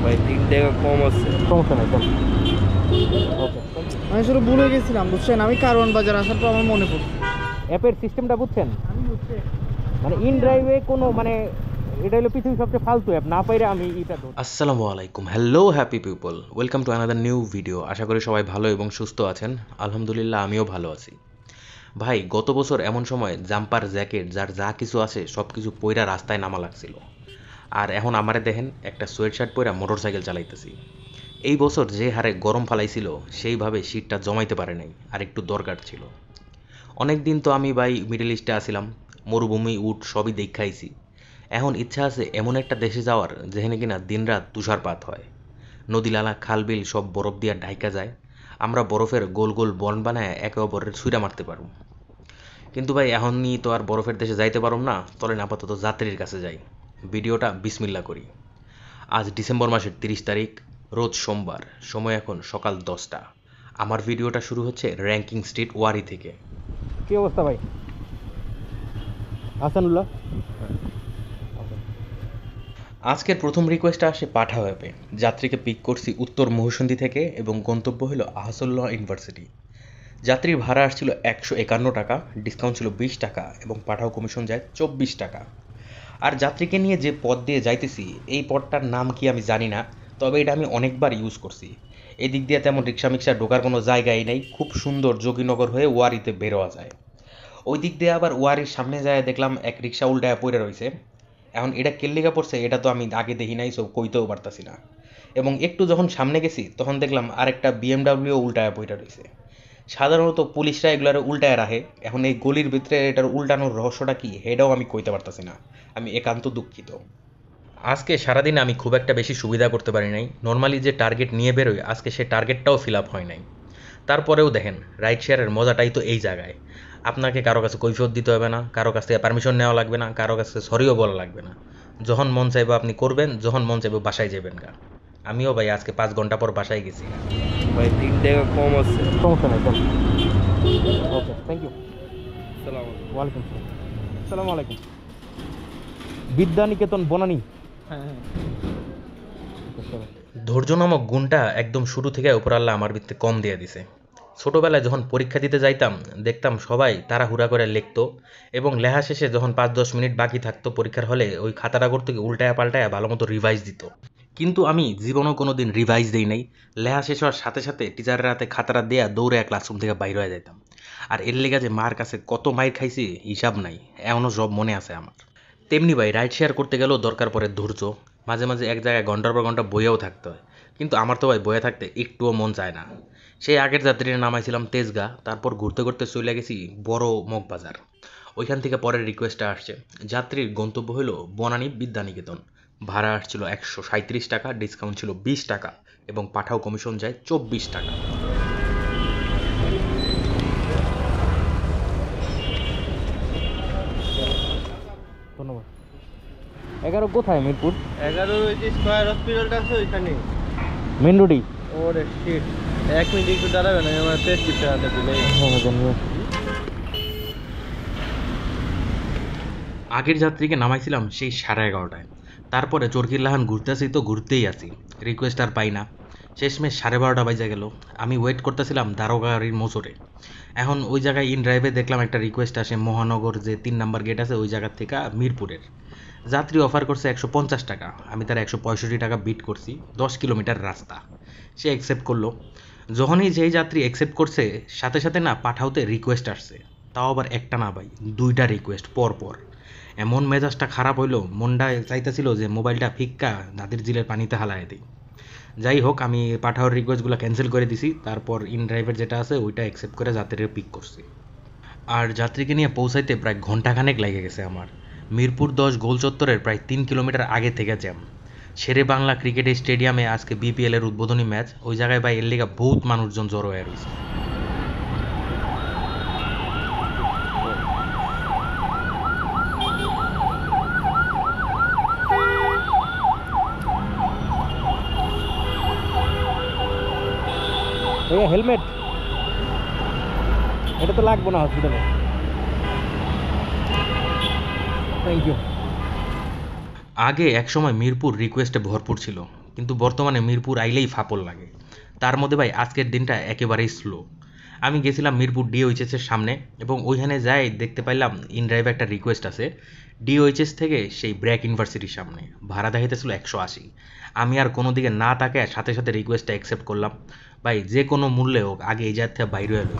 ভাই 3 টাকা কম আছে। সমস্যা নাই, চল। ওকে, আমি শুধু ভুলে গেছিলাম, বুঝছেন? আমি কারওয়ান বাজার আসার পর আমার মনে পড়ছে। অ্যাপের সিস্টেমটা বুঝছেন? আমি বুঝছি। মানে ইন ড্রাইভে কোনো মানে এটা হলো পৃথিবীর সবচেয়ে ফালতু অ্যাপ, না পাইরে আমি এটা ধর। আসসালামু আলাইকুম, hello happy people, welcome to another new video. আশা করি সবাই ভালো এবং সুস্থ আছেন। আলহামদুলিল্লাহ আমিও ভালো আছি। ভাই, গত বছর এমন সময় জাম্পার জ্যাকেট যার যা কিছু আছে সব কিছু পইরা রাস্তায় নামা লাগছিল, আর এখন আমারে দেখেন একটা সোয়েট শার্ট পইরা মোটর সাইকেল চালাইতেছি। এই বছর যে হারে গরম ফালাইছিল সেইভাবে শীতটা জমাইতে পারে নাই, আর একটু দরকার ছিল। অনেক দিন তো আমি ভাই মিডল ইস্টে আসিলাম, মরুভূমি উট সবই দেখাইছি। এখন ইচ্ছা আছে এমন একটা দেশে যাওয়ার যেখানে কিনা দিনরাত তুষারপাত হয়, নদী নালা খাল বিল সব বরফ দিয়া ঢাইকা যায়, আমরা বরফের গোল গোল বন বানায় একে অপরের ছুঁড়া মারতে পারব। কিন্তু ভাই এখনই তো আর বরফের দেশে যাইতে পারব না, চলেন আপাতত যাত্রীর কাছে যাই। ভিডিওটা বিসমিল্লা করি। আজ ডিসেম্বর মাসের 30 তারিখ, রোজ সোমবার, সময় এখন সকাল 10টা। আমার ভিডিওটা শুরু হচ্ছে র্যাঙ্কিং স্ট্রিট ওয়ারি থেকে। কি অবস্থা ভাই? হাসানুল্লাহ, আজকের প্রথম রিকোয়েস্টটা আসে পাঠাও অ্যাপে। যাত্রীকে পিক করছি উত্তর মহুসন্দি থেকে এবং গন্তব্য হলো আহসানুল্লাহ ইউনিভার্সিটি। যাত্রীর ভাড়া আসছিল 151 টাকা, ডিসকাউন্ট ছিল 20 টাকা এবং পাঠাও কমিশন যায় 24 টাকা। আর যাত্রীকে নিয়ে যে পথ দিয়ে যাইতেছি এই পথটার নাম কি আমি জানি না, তবে এটা আমি অনেকবার ইউজ করছি। এদিক দিয়ে তেমন রিক্সা মিক্সা ঢোকার কোনো জায়গাই নেই, খুব সুন্দর যোগীনগর হয়ে ওয়ারিতে বেরোয়া যায়। ওই দিক দিয়ে আবার ওয়ারির সামনে যায় দেখলাম এক রিক্সা উল্টায় পড়ে রয়েছে। এখন এটা কেল্লিকা পড়ছে এটা তো আমি আগে দেখি নাই, সব কইতেও পারতাছি না। এবং একটু যখন সামনে গেছি তখন দেখলাম আরেকটা বিএমডাব্লিউ উল্টায় পড়ে রয়েছে। সাধারণত পুলিশরা এগুলার উল্টায় রাখে, এখন এই গলির ভিতরে এটার উল্টানোর রহস্যটা কি এটাও আমি কইতে পারতাছি না। আমি একান্ত দুঃখিত। আজকে সারাদিন আমি খুব একটা বেশি সুবিধা করতে পারি নাই। নর্মালি যে টার্গেট নিয়ে বেরোই আজকে সে টার্গেটটাও ফিল আপ হয় নাই। তারপরেও দেখেন রাইড শেয়ারের মজাটাই তো এই জায়গায়। আপনাকে কারো কাছে কৈফিয়ত দিতে হবে না, কারো কাছ থেকে পারমিশন নেওয়া লাগবে না, কারো কাছে সরিও বলা লাগবে না। যখন মন চাইবে আপনি করবেন, যখন মন চাইবে বাসায় যাবেন গা। আমিও ভাই আজকে 5 ঘন্টা পর বাসায় গেছি। ভাই 3 টাকা কম আছে। সমস্যা নাই, চল। ওকে, থ্যাংক ইউ। সালাম। ওয়ালাইকুম আসসালাম। আসসালামু আলাইকুম। বিদ্যানিকেতন বনানী। হ্যাঁ, ধৈর্য নামক গুণটা একদম শুরু থেকে উপরাল্লা আমার ভিত্তি কম দিয়ে দিছে। ছোটোবেলায় যখন পরীক্ষা দিতে যাইতাম দেখতাম সবাই তাড়াহুড়া করে লিখতো এবং লেখা শেষে যখন 5-10 মিনিট বাকি থাকতো পরীক্ষার হলে ওই খাতাটা করতে গিয়ে উল্টায়া পাল্টায়া ভালো মতো রিভাইজ দিত। কিন্তু আমি জীবনেও কোনো দিন রিভাইজ দিই নাই। লেখা শেষ হওয়ার সাথে সাথে টিচারের হাতে খাতাটা দেয়া দৌড়ে ক্লাসরুম থেকে বাইর হয়ে যেতাম। আর এর লেগে যে মার কাছে কত মাইর খাইছি হিসাব নাই, এখনও সব মনে আছে আমার। তেমনি ভাই রাইড শেয়ার করতে গেলেও দরকার পড়ে ধৈর্য। মাঝে মাঝে এক জায়গায় ঘন্টার পর ঘন্টা বইয়েও থাকতে হয়, কিন্তু আমার তো ভাই বয়ে থাকতে একটুও মন চায় না। সেই আগের যাত্রীর নামাইছিলাম তেজগা, তারপর ঘুরতে ঘুরতে চলে গেছি বড় মগবাজার। ওইখান থেকে পরের রিকোয়েস্টটা আসছে। যাত্রীর গন্তব্য হলো বনানী বিদ্যানিকেতন। ভাড়া আসছিল 137 টাকা, ডিসকাউন্ট ছিল 20 টাকা এবং পাঠাও কমিশন যায় 24 টাকা। ধন্যবাদ। 11 কোথায়? মিরপুর 11 ওই যে স্কয়ার হসপিটালটা আছে ওইখানে। মেন রোডই। ওরে শিট, 1 মিনিট একটু দাঁড়াবেন, আমি আমার প্রেসক্রিপশন আনতে দিলে। আগের যাত্রীকে নামাইছিলাম সেই 11:30টায়। তারপরে চরকিল্লাহান ঘুরতেছি তো ঘুরতেই আছি, রিকোয়েস্ট আর পাই না। শেষমেশ 12:30 বাজে গেল। আমি ওয়েট করতেছিলাম দারোগা গাড়ির মোচরে। এখন ওই জায়গায় ইন ড্রাইভে দেখলাম একটা রিকোয়েস্ট আসে মহানগর যে 3 নাম্বার গেট আছে ওই জায়গার থেকে মিরপুরের। যাত্রী অফার করছে 150 টাকা, আমি তার 165 টাকা বিট করছি, 10 কিলোমিটার রাস্তা। সে অ্যাকসেপ্ট করলো। যখনই যেই যাত্রী অ্যাকসেপ্ট করছে সাথে সাথে না পাঠাওতে রিকোয়েস্ট আসছে, তাও আবার একটা না ভাই, 2টা রিকোয়েস্ট পর পর। এমন মেজাজটা খারাপ হইলো, মনটা চাইতেছিল যে মোবাইলটা ফিক্কা নাদির জিলের পানিতে হালায় দিই। যাই হোক, আমি পাঠাওয়ার রিকোয়েস্টগুলো ক্যান্সেল করে দিছি, তারপর ইন ড্রাইভের যেটা আছে ওইটা অ্যাকসেপ্ট করে যাত্রীর পিক করছি। আর যাত্রীকে নিয়ে পৌঁছাইতে প্রায় ঘন্টাখানেক লেগে গেছে আমার। মিরপুর 10 গোল চত্বরের প্রায় 3 কিলোমিটার আগে থেকে জ্যাম। শেরে বাংলা ক্রিকেট স্টেডিয়ামে আজকে বিপিএল এর উদ্বোধনী ম্যাচ, ওই জায়গায় ভাই এর লেগা বহুত মানুষজন জড়ো হয়ে রয়েছে। ভাইয়া হেলমেট এটা তো লাগবে না হসপিটালে। Thank you. আগে একসময় মিরপুর রিকোয়েস্টে ভরপুর ছিল, কিন্তু বর্তমানে মিরপুর আইলেই ফাপল লাগে। তার মধ্যে ভাই আজকের দিনটা একেবারেই স্লো। আমি গেছিলাম মিরপুর ডিওএইচএসের সামনে এবং ওইখানে যাই দেখতে পাইলাম ইনড্রাইভে একটা রিকোয়েস্ট আছে ডিওএইচএস থেকে সেই ব্র্যাক ইউনিভার্সিটির সামনে, ভাড়া দেখাইতেছিল 180। আমি আর কোনো দিকে না তাকায় সাথে সাথে রিকোয়েস্টটা অ্যাকসেপ্ট করলাম। ভাই যে কোনো মূল্যে হোক আগে এই জায়গা থেকে বাইরে এলো।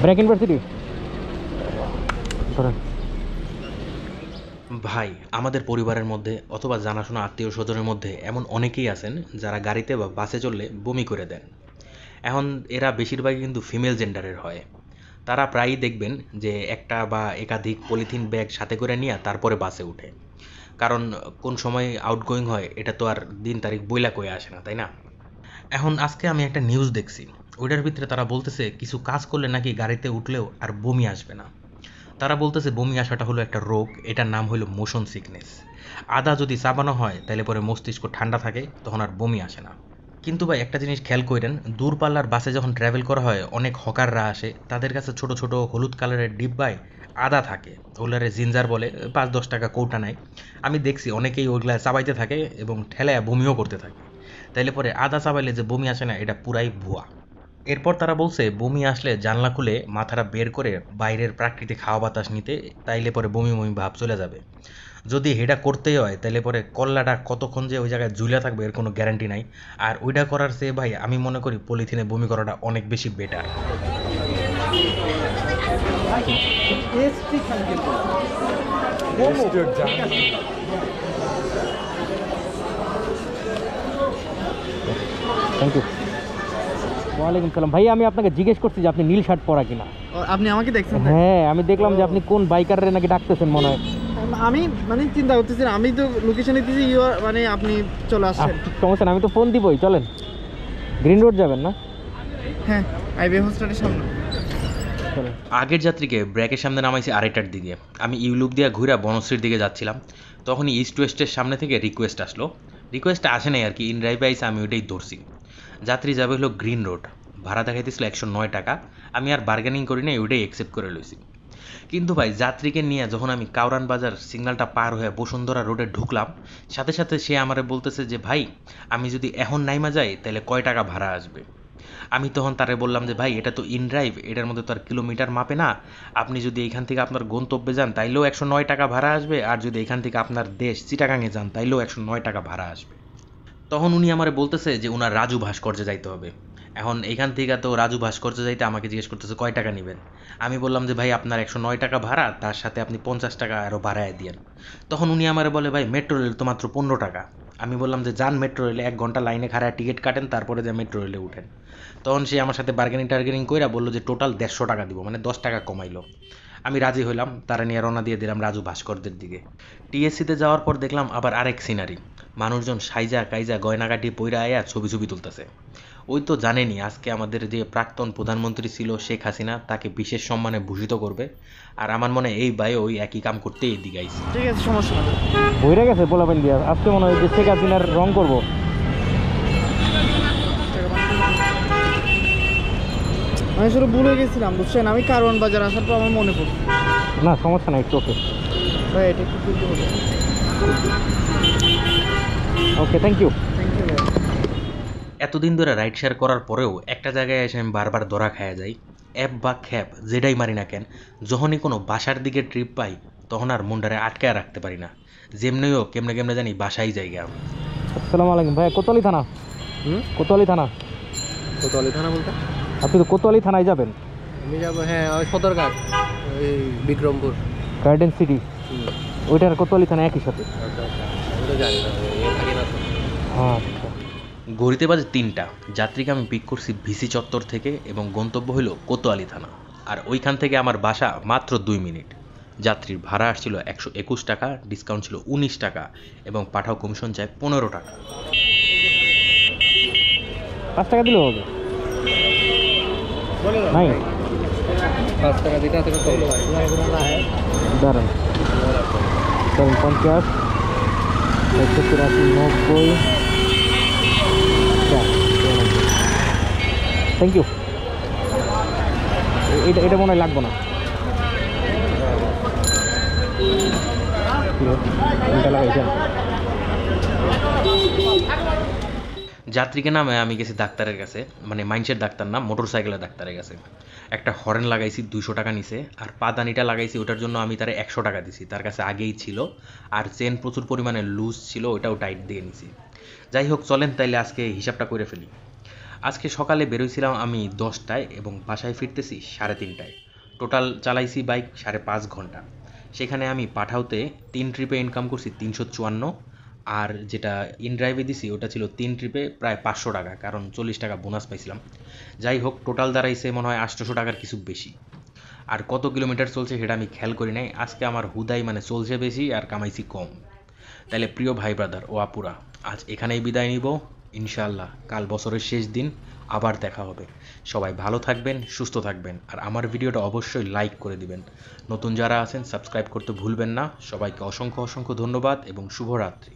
ব্র্যাক ইউনিভার্সিটি ভাই আমাদের পরিবারের মধ্যে অথবা জানাশোনা আত্মীয় স্বজনের মধ্যে এমন অনেকেই আছেন যারা গাড়িতে বা বাসে চললে বমি করে দেন। এখন এরা বেশিরভাগই কিন্তু ফিমেল জেন্ডারের হয়। তারা প্রায়ই দেখবেন যে একটা বা একাধিক পলিথিন ব্যাগ সাথে করে নিয়ে তারপরে বাসে উঠে, কারণ কোন সময় আউটগোয়িং হয় এটা তো আর দিন তারিখ বইলা কয়ে আসে না, তাই না? এখন আজকে আমি একটা নিউজ দেখছি, ওইটার ভিতরে তারা বলতেছে কিছু কাজ করলে নাকি গাড়িতে উঠলেও আর বমি আসবে না। তারা বলতেছে বমি আসাটা হলো একটা রোগ, এটার নাম হলো মোশন সিকনেস। আদা যদি চাবানো হয় তাহলে পরে মস্তিষ্ক ঠান্ডা থাকে, তখন আর বমি আসে না। কিন্তু ভাই একটা জিনিস খেয়াল করেন, দূরপাল্লার বাসে যখন ট্রাভেল করা হয় অনেক হকাররা আসে, তাদের কাছে ছোট ছোট হলুদ কালারের ডিব্বায় আদা থাকে, ওগুলারে জিঞ্জার বলে, 5-10 টাকা কৌটা নেয়। আমি দেখছি অনেকেই ওইগুলা চাবাইতে থাকে এবং ঠেলায় বমিও করতে থাকে। তাইলে পরে আদা চাবাইলে যে বমি আসে না এটা পুরাই ভুয়া। এরপর তারা বলছে বমি আসলে জানলা খুলে মাথাটা বের করে বাইরের প্রাকৃতিক হাওয়া বাতাস নিতে, তাইলে পরে বমি বমি ভাব চলে যাবে। যদি এটা করতেই হয় তাহলে পরে কল্লাটা কতক্ষণ যে ওই জায়গায় ঝুলে থাকবে এর কোনো গ্যারান্টি নাই। আর ওইটা করার চেয়ে ভাই আমি মনে করি পলিথিনে বমি করাটা অনেক বেশি বেটার। Thank you. ওয়ালাইকুম সালাম। ভাই আমি আপনাকে জিজ্ঞেস করছি যে আপনি নীল শার্ট পরা কিনা। আপনি আমাকে দেখছেন? হ্যাঁ আমি দেখলাম যে আপনি কোন বাইকারে নাকি ডাকতেছেন মনে হয়। আমি মানে চিন্তা করতেছি, আমি তো লোকেশন দিতেছি, মানে আপনি চলে আসছেন। সমস্যা না, আমি তো ফোন দিবই, চলেন। গ্রিন রোড যাবেন না? হ্যাঁ, আইবি হোস্টেলের সামনে। আগের যাত্রীকে ব্র্যাকের সামনে নামাইছি 2:30টার দিকে। আমি ইউলুপ দিয়ে ঘুরে বনশ্রীর দিকে যাচ্ছিলাম, তখনই ইস্ট ওয়েস্টের সামনে থেকে রিকোয়েস্ট আসলো। রিকোয়েস্টটা আসে নাই আর কি, ইনড্রাইভে আইসে, আমি ওইটাই ধরছি। যাত্রী যাবে হলো গ্রিন রোড, ভাড়া দেখাইতেছিল 109 টাকা। আমি আর বার্গেনিং করি নাই, ওইটাই অ্যাকসেপ্ট করে লইছি। কিন্তু ভাই যাত্রীকে নিয়ে যখন আমি কাউরান বাজার সিগন্যালটা পার হয়ে বসুন্ধরা রোডে ঢুকলাম, সাথে সাথে সে আমারে বলতেছে যে ভাই আমি যদি এখন নাইমা যাই তাহলে কয় টাকা ভাড়া আসবে। আমি তখন তারে বললাম যে ভাই এটা তো ইনড্রাইভ, এটার মধ্যে তো আর কিলোমিটার মাপে না। আপনি যদি এখান থেকে আপনার গন্তব্যে যান তাইলেও 109 টাকা ভাড়া আসবে, আর যদি এখান থেকে আপনার দেশ চিটাগাঙে যান তাইলেও 109 টাকা ভাড়া আসবে। তখন উনি আমারে বলতেছে যে উনার রাজু ভাস্কর্যে যাইতে হবে। এখন এখান থেকে তো রাজু ভাস্কর্য যাইতে আমাকে জিজ্ঞেস করতেছে কয় টাকা নেবেন। আমি বললাম যে ভাই আপনার 109 টাকা ভাড়া, তার সাথে আপনি 50 টাকা আরও বাড়ায় দিয়েন। তখন উনি আমারে বলে ভাই মেট্রো রেল তো মাত্র 15 টাকা। আমি বললাম যে যান মেট্রো রেলে, 1 ঘন্টা লাইনে খাড়ায় টিকিট কাটেন, তারপরে যে মেট্রো রেলে উঠেন। তখন সে আমার সাথে বার্গেনিং কইরা বললো যে টোটাল 150 টাকা দিব, মানে 10 টাকা কমাইলো। আমি রাজি হইলাম, তারা নিয়ে রওনা দিয়ে দিলাম রাজু ভাস্করদের দিকে। টিএসসিতে যাওয়ার পর দেখলাম আবার আরেক সিনারি, মানুষজন সাইজা কাইজা গয়নাকাটি পইরা আয়া ছবি তুলতেছে। ওই তো জানেনি আজকে আমাদের যে প্রাক্তন প্রধানমন্ত্রী ছিল শেখ হাসিনা, তাকে বিশেষ সম্মানে ভূষিত করবে। আর আমার মনে হয় এই ভাই ওই একই কাম করতে এদিকে আইছে। ঠিক আছে, সমস্যা নেই। বইরা গেছে বলাবেন দিয়া, আজকে মনে হয় যে শেখ হাসিনার রং করবো। আমি শুধু ভুলে গেছিলাম, বুঝছেন, আমি কারওয়ান বাজার আসার পর আমার মনে পড়ছে। না সমস্যা নাই, একটু ওকে। ভাই এটা একটু তুলতে হবে। ওকে, থ্যাংক ইউ। থ্যাংক ইউ ভাই। এতদিন ধরে রাইড শেয়ার করার পরেও একটা জায়গায় এসে আমি বারবার ধরা খায়া যাই। অ্যাপ বা খ্যাপ যেটাই মারি না কেন, যখনই কোনো বাসার দিকে ট্রিপ পাই তখন আর মনটারে আটকায় রাখতে পারি না। যেমনিও কেমনে জানি বাসায় জায়গা। আসসালামু আলাইকুম ভাই, কোতোয়ালি থানা। কোতোয়ালি থানা। কোতোয়ালি থানা বলতে? আপনি তো কোতোয়ালি থানায় যাবেন? আমি যাবো, হ্যাঁ, ওই সদরঘাট, ওই বিক্রমপুর গার্ডেন সিটি, ওইটার কোতোয়ালি থানা একই সাথে। হ্যাঁ আচ্ছা। ঘড়িতে বাজে 3টা। যাত্রীকে আমি পিক করছি ভিসি চত্বর থেকে এবং গন্তব্য হলো কোতোয়ালি থানা। আর ওইখান থেকে আমার বাসা মাত্র 2 মিনিট। যাত্রীর ভাড়া আসছিল 121 টাকা, ডিসকাউন্ট ছিল 19 টাকা এবং পাঠাও কমিশন চায় 15 টাকা। 5 টাকা দিলেও হবে? নাই 5 টাকা দিতে আছে কত? দাঁড়ান, 50, 183, 90। Thank you. এটা মনে হয় লাগবো না। কোনটা লাগাইছেন? যাত্রীকে নামে আমি গেছি ডাক্তারের কাছে, মানে মাইন্সের ডাক্তার না, মোটর সাইকেলের ডাক্তারের কাছে। একটা হরেন লাগাইছি, 200 টাকা নিছে। আর পাদানিটা লাগাইছি, ওটার জন্য আমি তারে 100 টাকা দিছি, তার কাছে আগেই ছিল। আর চেন প্রচুর পরিমাণে লুজ ছিল, ওটাও টাইট দিয়ে নিছি। যাই হোক, চলেন তাইলে আজকে হিসাবটা করে ফেলি। আজকে সকালে বেরোইছিলাম আমি 10টায় এবং বাসায় ফিরতেছি 3:30টায়। টোটাল চালাইছি বাইক 5.5 ঘন্টা। সেখানে আমি পাঠাওতে 3 ট্রিপে ইনকাম করছি 354, আর যেটা ইন ড্রাইভে দিছি ওটা ছিল 3 ট্রিপে প্রায় 500 টাকা, কারণ 40 টাকা বোনাস পাইছিলাম। যাই হোক, টোটাল দাঁড়াইছে মনে হয় 800 টাকার কিছু বেশি। আর কত কিলোমিটার চলছে সেটা আমি খেয়াল করি নাই। আজকে আমার হুদাই মানে চলছে বেশি আর কামাইছি কম। তাইলে প্রিয় ভাই ব্রাদার ও আপুরা, আজ এখানেই বিদায় নিব। ইনশাআল্লাহ কাল বছরের শেষ দিন, আবার দেখা হবে। সবাই ভালো থাকবেন, সুস্থ থাকবেন, আর আমার ভিডিওটা অবশ্যই লাইক করে দিবেন। নতুন যারা আছেন সাবস্ক্রাইব করতে ভুলবেন না। সবাইকে অসংখ্য অসংখ্য ধন্যবাদ এবং শুভরাত্রি।